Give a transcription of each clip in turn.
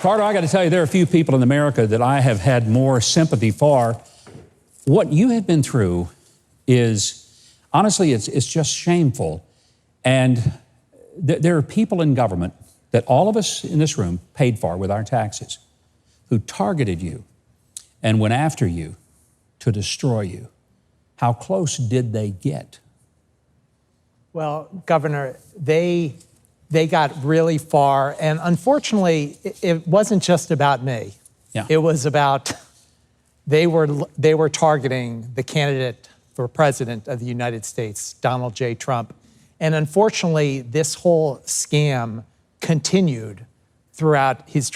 Carter, I got to tell you, there are a few people in America that I have had more sympathy for. What you have been through is, honestly, it's just shameful. And there are people in government that all of us in this room paid for with our taxes, who targeted you and went after you to destroy you. How close did they get? Well, Governor, they got really far, and unfortunately, it wasn't just about me. Yeah. It was about, they were targeting the candidate for president of the United States, Donald J. Trump. And unfortunately, this whole scam continued throughout his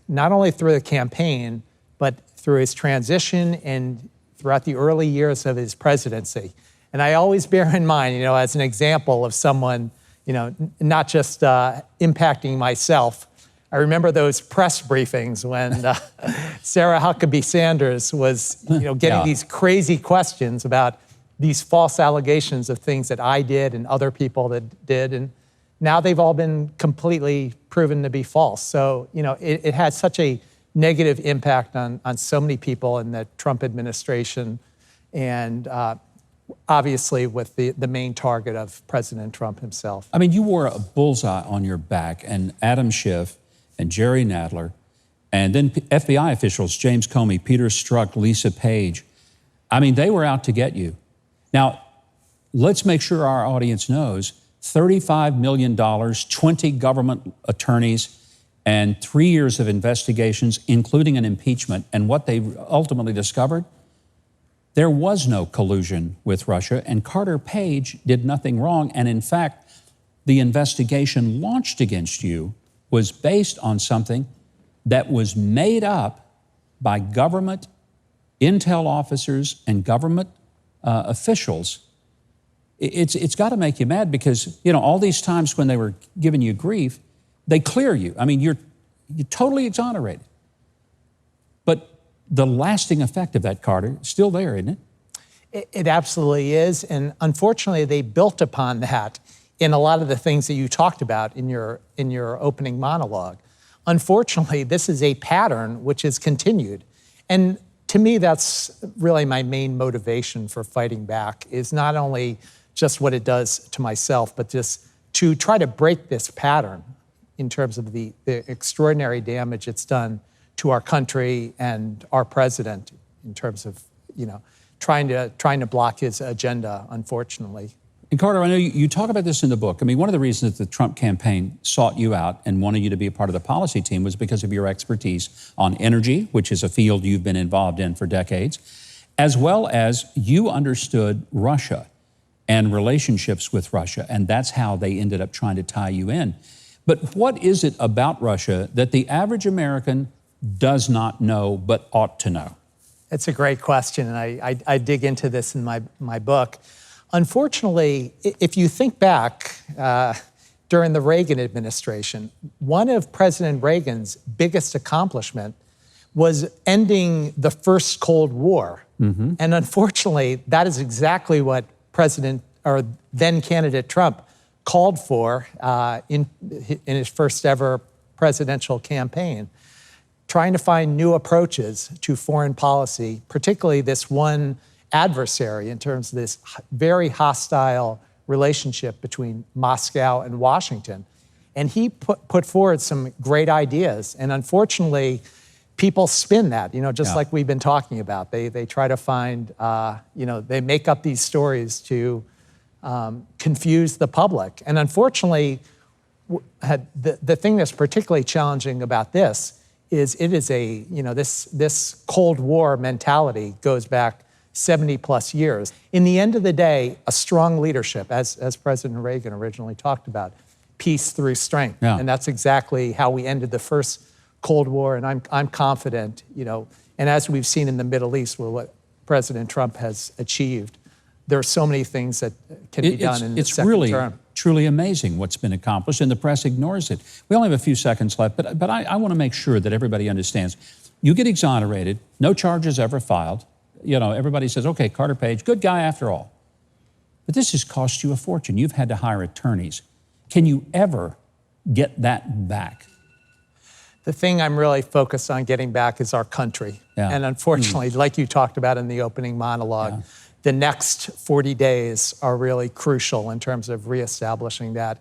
not only through the campaign, but through his transition and throughout the early years of his presidency. And I always bear in mind, as an example of someone, not just impacting myself. I remember those press briefings when Sarah Huckabee Sanders was, getting these crazy questions about these false allegations of things that I did and other people that did. And now they've all been completely proven to be false. So, it had such a negative impact on so many people in the Trump administration, and obviously with the main target of President Trump himself. I mean, you wore a bullseye on your back, and Adam Schiff and Jerry Nadler, and then FBI officials, James Comey, Peter Strzok, Lisa Page. I mean, they were out to get you. Now, let's make sure our audience knows $35 million, 20 government attorneys, and 3 years of investigations, including an impeachment. And what they ultimately discovered, there was no collusion with Russia, and Carter Page did nothing wrong. And in fact, the investigation launched against you was based on something that was made up by government intel officers and government officials. It's got to make you mad because, all these times when they were giving you grief, they clear you. I mean, you're totally exonerated. But the lasting effect of that, Carter, is still there, isn't it? It absolutely is. And unfortunately, they built upon that in a lot of the things that you talked about in your opening monologue. Unfortunately, this is a pattern which has continued. And to me, that's really my main motivation for fighting back, is not only just what it does to myself, but just to try to break this pattern in terms of the extraordinary damage it's done to our country and our president in terms of, trying to block his agenda, unfortunately. And Carter, I know you talk about this in the book. I mean, one of the reasons that the Trump campaign sought you out and wanted you to be a part of the policy team was because of your expertise on energy, which is a field you've been involved in for decades, as well as you understood Russia and relationships with Russia, and that's how they ended up trying to tie you in. But what is it about Russia that the average American does not know but ought to know? It's a great question, and I dig into this in my book. Unfortunately, if you think back during the Reagan administration, one of President Reagan's biggest accomplishment was ending the first Cold War. Mm-hmm. And unfortunately, that is exactly what then candidate Trump called for in his first ever presidential campaign, trying to find new approaches to foreign policy, particularly this one adversary in terms of this very hostile relationship between Moscow and Washington. And he put forward some great ideas. And unfortunately, people spin that, just like we've been talking about. They try to find, they make up these stories to confuse the public. And unfortunately, the thing that's particularly challenging about this is it is this Cold War mentality goes back 70 plus years. In the end of the day, a strong leadership, as President Reagan originally talked about, peace through strength. Yeah. And that's exactly how we ended the first Cold War. And I'm confident, and as we've seen in the Middle East, what President Trump has achieved, there are so many things that can be done in the second term. It's truly amazing what's been accomplished, and the press ignores it. We only have a few seconds left, but I want to make sure that everybody understands. You get exonerated, no charges ever filed. Everybody says, okay, Carter Page, good guy after all. But this has cost you a fortune. You've had to hire attorneys. Can you ever get that back? The thing I'm really focused on getting back is our country. Yeah. And unfortunately, like you talked about in the opening monologue, the next 40 days are really crucial in terms of reestablishing that.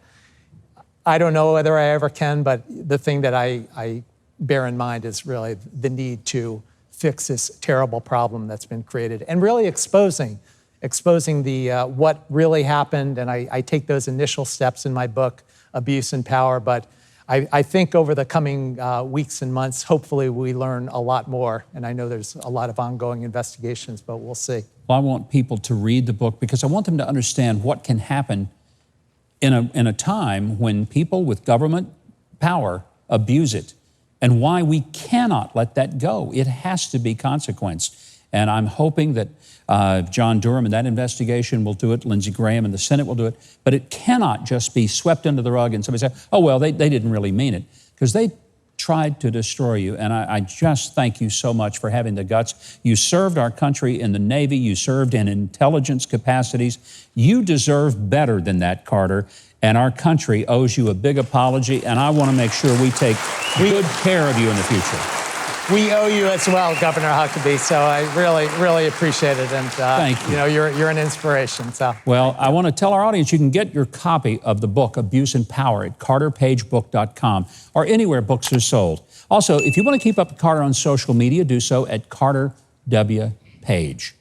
I don't know whether I ever can, but the thing that I bear in mind is really the need to fix this terrible problem that's been created and really exposing the what really happened. And I take those initial steps in my book, Abuse and Power, but I think over the coming weeks and months, hopefully we learn a lot more. And I know there's a lot of ongoing investigations, but we'll see. Well, I want people to read the book because I want them to understand what can happen in a time when people with government power abuse it and why we cannot let that go. It has to be consequenced. And I'm hoping that John Durham and that investigation will do it, Lindsey Graham and the Senate will do it, but it cannot just be swept under the rug and somebody say, oh, well, they didn't really mean it, because they tried to destroy you. And I just thank you so much for having the guts. You served our country in the Navy. You served in intelligence capacities. You deserve better than that, Carter. And our country owes you a big apology. And I want to make sure we take good care of you in the future. We owe you as well, Governor Huckabee. So I really, really appreciate it. And thank you. You know, you're an inspiration. So well, I want to tell our audience you can get your copy of the book Abuse and Power at carterpagebook.com or anywhere books are sold. Also, if you want to keep up with Carter on social media, do so at Carter W. Page.